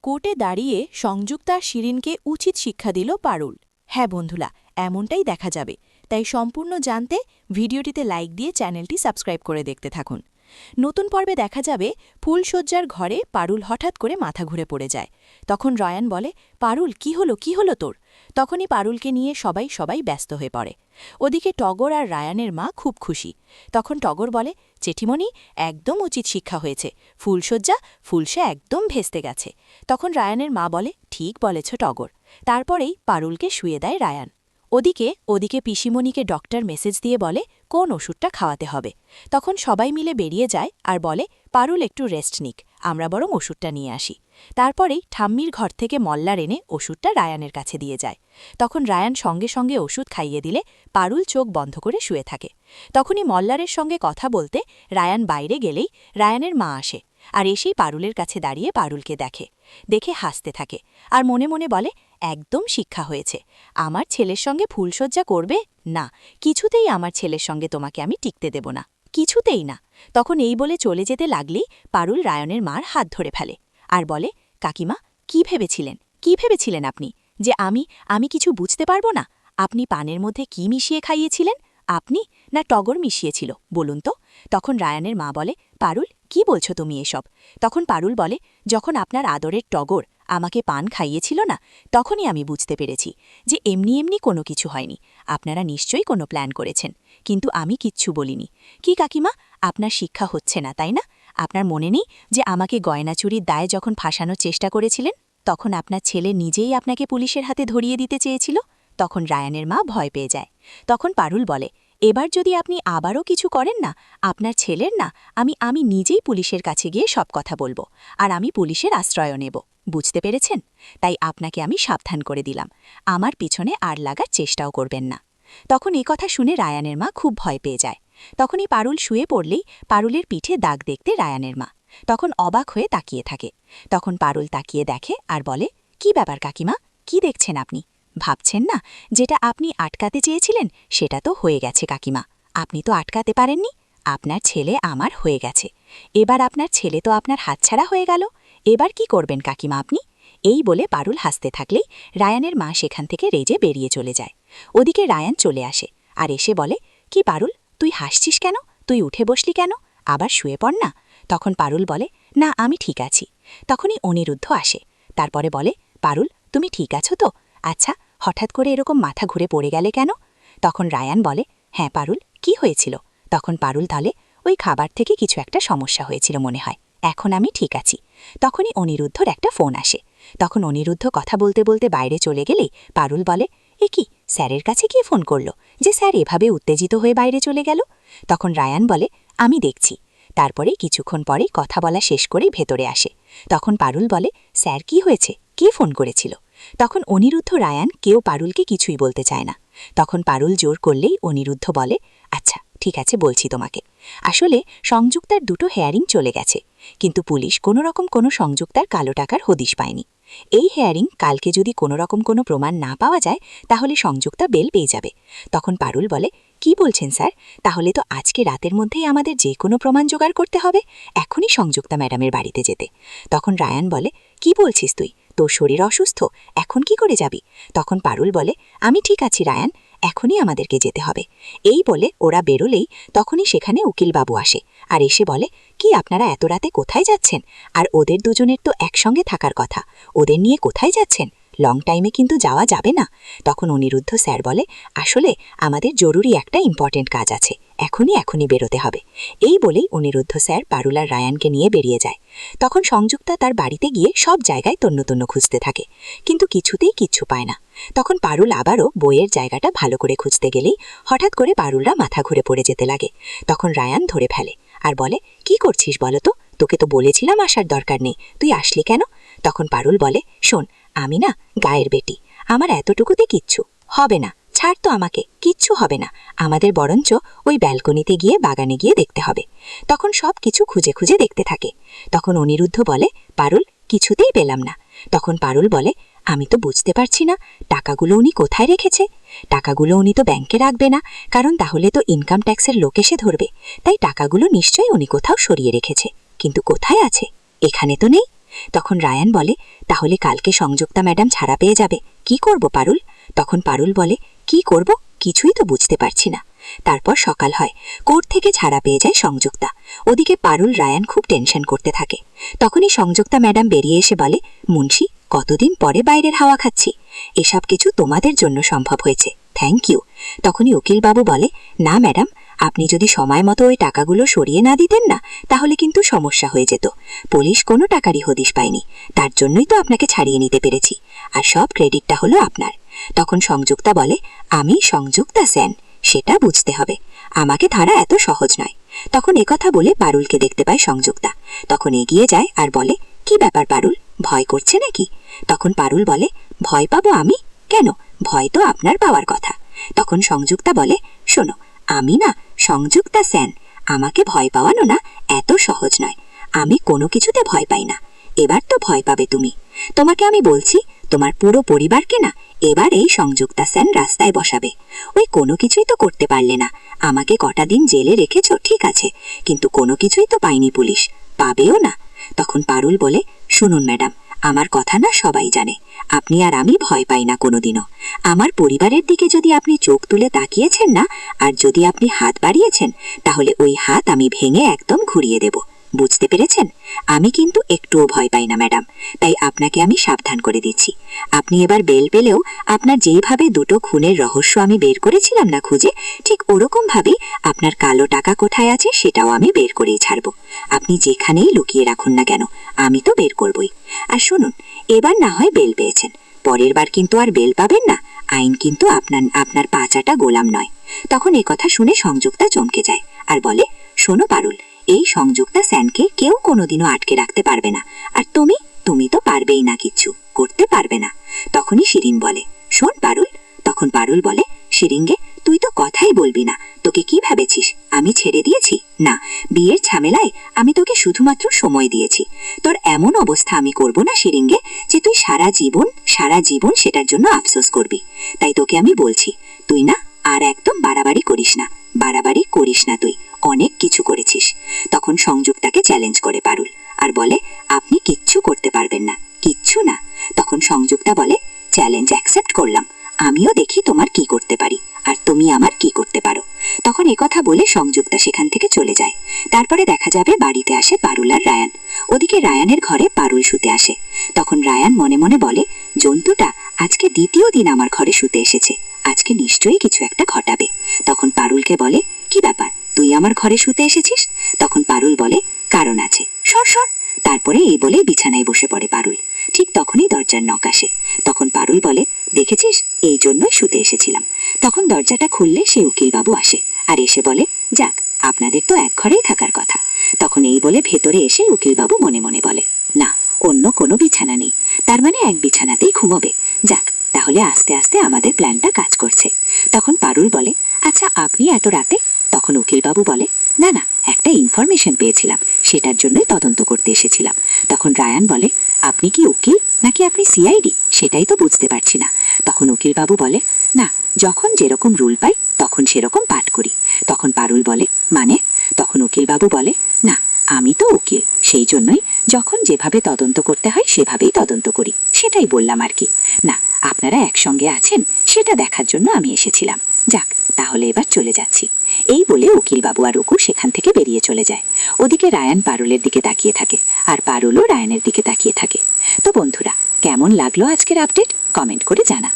কোর্টে দাঁড়িয়ে সংযুক্তা শিরিনকে উচিত শিক্ষা দিল পারুল। হ্যাঁ বন্ধুরা, এমনটাই দেখা যাবে। তাই সম্পূর্ণ জানতে ভিডিওটিতে লাইক দিয়ে চ্যানেলটি সাবস্ক্রাইব করে দেখতে থাকুন। নতুন পর্বে দেখা যাবে ফুলশয্যার ঘরে পারুল হঠাৎ করে মাথা ঘুরে পড়ে যায়। তখন রায়ান বলে, পারুল কি হলো তোর? তখনই পারুলকে নিয়ে সবাই ব্যস্ত হয়ে পড়ে। ওদিকে টগর আর রায়ানের মা খুব খুশি। তখন টগর বলে, জেঠিমণি, একদম উচিত শিক্ষা হয়েছে। ফুলশয্যা ফুলসে একদম ভেস্তে গেছে। তখন রায়ানের মা বলে, ঠিক বলেছ টগর। তারপরেই পারুলকে শুয়ে দেয় রায়ান। ওদিকে পিসিমণিকে ডক্টর মেসেজ দিয়ে বলে কোন ওষুধটা খাওয়াতে হবে। তখন সবাই মিলে বেরিয়ে যায় আর বলে, পারুল একটু রেস্ট নিক, আমরা বরং ওষুধটা নিয়ে আসি। তারপরেই ঠাম্মির ঘর থেকে মল্লার এনে ওষুধটা রায়ানের কাছে দিয়ে যায়। তখন রায়ান সঙ্গে সঙ্গে ওষুধ খাইয়ে দিলে পারুল চোখ বন্ধ করে শুয়ে থাকে। তখনই মল্লারের সঙ্গে কথা বলতে রায়ান বাইরে গেলেই রায়ানের মা আসে আর এসেই পারুলের কাছে দাঁড়িয়ে পারুলকে দেখে হাসতে থাকে আর মনে মনে বলে, একদম শিক্ষা হয়েছে। আমার ছেলের সঙ্গে ফুলশয্যা করবে না, কিছুতেই আমার ছেলের সঙ্গে তোমাকে আমি টিকতে দেব না, কিছুতেই না। তখন এই বলে চলে যেতে লাগলেই পারুল রায়নের মার হাত ধরে ফেলে আর বলে, কাকিমা, কি ভেবেছিলেন আপনি যে আমি কিছু বুঝতে পারবো না? আপনি পানের মধ্যে কি মিশিয়ে খাইয়েছিলেন? আপনি না টগর মিশিয়েছিল বলুন তো? তখন রায়ানের মা বলে, পারুল কি বলছো তুমি এসব? তখন পারুল বলে, যখন আপনার আদরের টগর আমাকে পান খাইয়েছিল না, তখনই আমি বুঝতে পেরেছি যে এমনি কোনো কিছু হয়নি। আপনারা নিশ্চয়ই কোনো প্ল্যান করেছেন, কিন্তু আমি কিচ্ছু বলিনি। কি কাকিমা, আপনার শিক্ষা হচ্ছে না তাই না? আপনার মনে নেই যে আমাকে গয়না চুরির দায়ে যখন ফাঁসানোর চেষ্টা করেছিলেন, তখন আপনার ছেলে নিজেই আপনাকে পুলিশের হাতে ধরিয়ে দিতে চেয়েছিল? তখন রায়ানের মা ভয় পেয়ে যায়। তখন পারুল বলে, এবার যদি আপনি আবারও কিছু করেন না, আপনার ছেলের না আমি নিজেই পুলিশের কাছে গিয়ে সব কথা বলবো, আর আমি পুলিশের আশ্রয় নেব। বুঝতে পেরেছেন? তাই আপনাকে আমি সাবধান করে দিলাম, আমার পিছনে আর লাগার চেষ্টাও করবেন না। তখন এই কথা শুনে রায়ানের মা খুব ভয় পেয়ে যায়। তখনই পারুল শুয়ে পড়লেই পারুলের পিঠে দাগ দেখতে রায়ানের মা তখন অবাক হয়ে তাকিয়ে থাকে। তখন পারুল তাকিয়ে দেখে আর বলে, কি ব্যাপার কাকিমা, কি দেখছেন আপনি? ভাবছেন না যেটা আপনি আটকাতে চেয়েছিলেন সেটা তো হয়ে গেছে কাকিমা। আপনি তো আটকাতে পারেননি, আপনার ছেলে আমার হয়ে গেছে। এবার আপনার ছেলে তো আপনার হাতছাড়া হয়ে গেল। এবার কি করবেন কাকিমা আপনি? এই বলে পারুল হাসতে থাকলেই রায়ানের মা সেখান থেকে রেজে বেরিয়ে চলে যায়। ওদিকে রায়ান চলে আসে আর এসে বলে, কি পারুল, তুই হাসছিস কেন? তুই উঠে বসলি কেন? আবার শুয়ে পড় না। তখন পারুল বলে, না আমি ঠিক আছি। তখনই অনিরুদ্ধ আসে, তারপরে বলে, পারুল তুমি ঠিক আছো তো? আচ্ছা, হঠাৎ করে এরকম মাথা ঘুরে পড়ে গেলে কেন? তখন রায়ান বলে, হ্যাঁ পারুল, কি হয়েছিল? তখন পারুল বলে, ওই খাবার থেকে কিছু একটা সমস্যা হয়েছিল মনে হয়, এখন আমি ঠিক আছি। তখনই অনিরুদ্ধর একটা ফোন আসে। তখন অনিরুদ্ধ কথা বলতে বলতে বাইরে চলে গেলেই পারুল বলে, এ কি, স্যারের কাছে কি ফোন করলো যে স্যার এভাবে উত্তেজিত হয়ে বাইরে চলে গেল? তখন রায়ান বলে, আমি দেখছি। তারপরে কিছুক্ষণ পরে কথা বলা শেষ করে ভেতরে আসে। তখন পারুল বলে, স্যার কি হয়েছে, কে ফোন করেছিল? তখন অনিরুদ্ধ রায়ান কেউ পারুলকে কিছুই বলতে চায় না। তখন পারুল জোর করলেই অনিরুদ্ধ বলে, আচ্ছা ঠিক আছে বলছি তোমাকে। আসলে সংযুক্তার দুটো হেয়ারিং চলে গেছে, কিন্তু পুলিশ কোনোরকম কোনো সংযুক্তার কালো টাকার হদিশ পায়নি। এই হেয়ারিং কালকে যদি কোনোরকম কোনো প্রমাণ না পাওয়া যায় তাহলে সংযুক্তা বেল পেয়ে যাবে। তখন পারুল বলে, কি বলছেন স্যার? তাহলে তো আজকে রাতের মধ্যেই আমাদের যে কোনো প্রমাণ জোগাড় করতে হবে, এখনই সংযুক্তা ম্যাডামের বাড়িতে যেতে। তখন রায়ান বলে, কি বলছিস তুই? তোর শরীর অসুস্থ, এখন কি করে যাবি? তখন পারুল বলে, আমি ঠিক আছি রায়ান, এখনই আমাদেরকে যেতে হবে। এই বলে ওরা বেরোলেই তখনই সেখানে উকিলবাবু আসে আর এসে বলে, কি আপনারা এত রাতে কোথায় যাচ্ছেন? আর ওদের দুজনের তো একসঙ্গে থাকার কথা, ওদের নিয়ে কোথায় যাচ্ছেন? লং টাইমে কিন্তু যাওয়া যাবে না। তখন অনিরুদ্ধ স্যার বলে, আসলে আমাদের জরুরি একটা ইম্পর্টেন্ট কাজ আছে, এখনই বেরোতে হবে। এই বলেই অনিরুদ্ধ স্যার পারুল আর রায়ানকে নিয়ে বেরিয়ে যায়। তখন সংযুক্তা তার বাড়িতে গিয়ে সব জায়গায় তন্ন খুঁজতে থাকে, কিন্তু কিছুতেই কিচ্ছু পায় না। তখন পারুল আবারও বইয়ের জায়গাটা ভালো করে খুঁজতে গেলেই হঠাৎ করে পারুলরা মাথা ঘুরে পড়ে যেতে লাগে। তখন রায়ান ধরে ফেলে আর বলে, কি করছিস বলো তো? তোকে তো বলেছিলাম আসার দরকার নেই, তুই আসলি কেন? তখন পারুল বলে, শোন, আমি না গায়ের বেটি, আমার এতটুকুতে কিচ্ছু হবে না, ছাড় তো আমাকে, কিচ্ছু হবে না। আমাদের বরঞ্চ ওই ব্যালকনিতে গিয়ে বাগানে গিয়ে দেখতে হবে। তখন সব কিছু খুঁজে খুঁজে দেখতে থাকে। তখন অনিরুদ্ধ বলে, পারুল কিছুতেই পেলাম না। তখন পারুল বলে, আমি তো বুঝতে পারছি না টাকাগুলো উনি কোথায় রেখেছে। টাকাগুলো উনি তো ব্যাংকে রাখবে না, কারণ তাহলে তো ইনকাম ট্যাক্সের লোক এসে ধরবে। তাই টাকাগুলো নিশ্চয়ই উনি কোথাও সরিয়ে রেখেছে, কিন্তু কোথায় আছে? এখানে তো নেই। তখন রায়ান বলে, তাহলে কালকে সংযুক্তা ম্যাডাম ছাড়া পেয়ে যাবে, কি করব পারুল? তখন পারুল বলে, কি করব কিছুই তো বুঝতে পারছি না। তারপর সকাল হয়, কোর্ট থেকে ছাড়া পেয়ে যায় সংযুক্তা। ওদিকে পারুল রায়ান খুব টেনশন করতে থাকে। তখনই সংযুক্তা ম্যাডাম বেরিয়ে এসে বলে, মুন্সি, কতদিন পরে বাইরের হাওয়া খাচ্ছি, এসব কিছু তোমাদের জন্য সম্ভব হয়েছে, থ্যাংক ইউ। তখনই উকিলবাবু বলে, না ম্যাডাম, আপনি যদি সময় মতো ওই টাকাগুলো সরিয়ে না দিতেন না, তাহলে কিন্তু সমস্যা হয়ে যেত। পুলিশ কোনো টাকারই হদিশ পায়নি, তার জন্যই তো আপনাকে ছাড়িয়ে নিতে পেরেছি, আর সব ক্রেডিটটা হলো আপনার। তখন সংযুক্তা বলে, আমি সংযুক্তা সেন, সেটা বুঝতে হবে, আমাকে ধরা এত সহজ নয়। তখন একথা বলে পারুলকে দেখতে পায় সংযুক্তা। তখন এগিয়ে যায় আর বলে, কি ব্যাপার পারুল, ভয় করছে নাকি? তখন পারুল বলে, ভয় পাবো আমি কেন, ভয় তো আপনার পাওয়ার কথা। তখন সংযুক্তা বলে, শোনো, আমি না সংযুক্তা সেন, আমাকে ভয় পাওয়ানো না এত সহজ নয়, আমি কোনো কিছুতে ভয় পাই না। এবার তো ভয় পাবে তুমি। তোমাকে আমি বলছি, তোমার পুরো পরিবারকে না এবার এই সংযুক্তা সেন রাস্তায় বসাবে। ওই কোনো কিছুই তো করতে পারলে না, আমাকে কটা দিন জেলে রেখেছ ঠিক আছে, কিন্তু কোনো কিছুই তো পায়নি পুলিশ, পাবেও না। তখন পারুল বলে, শুনুন ম্যাডাম, আমার কথা না সবাই জানে, আপনি আর আমি ভয় পাই না কোনোদিনও। আমার পরিবারের দিকে যদি আপনি চোখ তুলে তাকিয়েছেন না, আর যদি আপনি হাত বাড়িয়েছেন, তাহলে ওই হাত আমি ভেঙে একদম ঘুরিয়ে দেব, বুঝতে পেরেছেন? আমি কিন্তু একটুও ভয় পাই না ম্যাডাম, তাই আপনাকে আমি সাবধান করে দিচ্ছি। আপনি এবার বেল পেলেও আপনার যেইভাবে দুটো খুনের রহস্য আমি বের করেছিলাম না খুঁজে, ঠিক ওরকম ভাবেই আপনার কালো টাকা কোথায় আছে সেটাও আমি বের করেই ছাড়ব। আপনি যেখানেই লুকিয়ে রাখুন না কেন, আমি তো বের করবই। আর শুনুন, এবার না হয় বেল পেয়েছেন, পরের বার কিন্তু আর বেল পাবেন না, আইন কিন্তু আপনার পাচাটা গোলাম নয়। তখন কথা শুনে সংযুক্তা চমকে যায় আর বলে, শোনো পারুল, এই সংযুক্তা স্যানকে কেউ কোনোদিনও আটকে রাখতে পারবে না, আর তুমি তো পারবেই না, কিচ্ছু করতে পারবে না। তখনই শিরিন বলে, শোন পারুল। তখন পারুল বলে, শিরিনগে, তুই তো কথাই বলবি না, তোকে কি ভেবেছিস আমি ছেড়ে দিয়েছি? না, বিয়ের ঝামেলায় আমি তোকে শুধুমাত্র সময় দিয়েছি, তোর এমন অবস্থা আমি করব না শিরিনগে যে তুই সারা জীবন সেটার জন্য আফসোস করবি। তাই তোকে আমি বলছি, তুই না আর একদম বাড়াবাড়ি করিস না, তুই অনেক কিছু করেছিস। তখন সংযুক্তাকে চ্যালেঞ্জ করে পারুল আর বলে, আপনি কিচ্ছু করতে পারবেন না, কিচ্ছু না। তখন সংযুক্তা বলে, চ্যালেঞ্জ অ্যাকসেপ্ট করলাম, আমিও দেখি তোমার কি করতে পারি আর তুমি আমার কি করতে পারো। তখন একথা বলে সংযুক্তা সেখান থেকে চলে যায়। তারপরে দেখা যাবে বাড়িতে আসে পারুল আর রায়ান। ওদিকে রায়ানের ঘরে পারুল শুতে আসে। তখন রায়ান মনে মনে বলে, জন্তুটা আজকে দ্বিতীয় দিন আমার ঘরে শুতে এসেছে, আজকে নিশ্চয়ই কিছু একটা ঘটাবে। তখন পারুলকে বলে, কি ব্যাপার, তুই আমার ঘরে শুতে এসেছিস? তখন পারুল বলে, কারণ আছে, সর সর। তারপরে এই বলে বিছানায় বসে পড়ে পারুল। ঠিক তখনই দরজার নক আসে। তখন পারুল বলে, দেখেছিস, এই জন্যই শুতে এসেছিলাম। তখন দরজাটা খুললে সে উকিলবাবু আসে আর এসে বলে, যাক, আপনাদের তো এক ঘরেই থাকার কথা। তখন এই বলে ভেতরে এসে উকিলবাবু মনে মনে বলে, না, অন্য কোনো বিছানা নেই, তার মানে এক বিছানাতেই ঘুমোবে। যাক, তাহলে আস্তে আস্তে আমাদের প্ল্যানটা কাজ করছে। তখন পারুল বলে, আচ্ছা, আপনি এত রাতে? তখন উকিলবাবু বলে, না না, একটা ইনফরমেশন পেয়েছিলাম, সেটার জন্যই তদন্ত করতে এসেছিলাম। তখন রায়ান বলে, আপনি কি উকিল নাকি আপনি সিআইডি, সেটাই তো বুঝতে পারছি না। তখন উকিলবাবু বলে, না, যখন যেরকম রুল পাই তখন সেরকম পাঠ করি। তখন পারুল বলে, মানে? তখন উকিলবাবু বলে, না, আমি তো উকিল, সেই জন্যই যখন যেভাবে তদন্ত করতে হয় সেভাবেই তদন্ত করি, সেটাই বললাম আর কি। না, আপনারা একসঙ্গে আছেন সেটা দেখার জন্য আমি এসেছিলাম। যাক, তাহলে এবার চলে যাচ্ছি। এই বলে উকিলবাবু আর অকু সেখান থেকে বেরিয়ে চলে যায়। ওদিকে রায়ান পারুলের দিকে তাকিয়ে থাকে আর পারুলও রায়ানের দিকে তাকিয়ে থাকে। তো বন্ধুরা, কেমন লাগলো আজকের আপডেট, কমেন্ট করে জানা।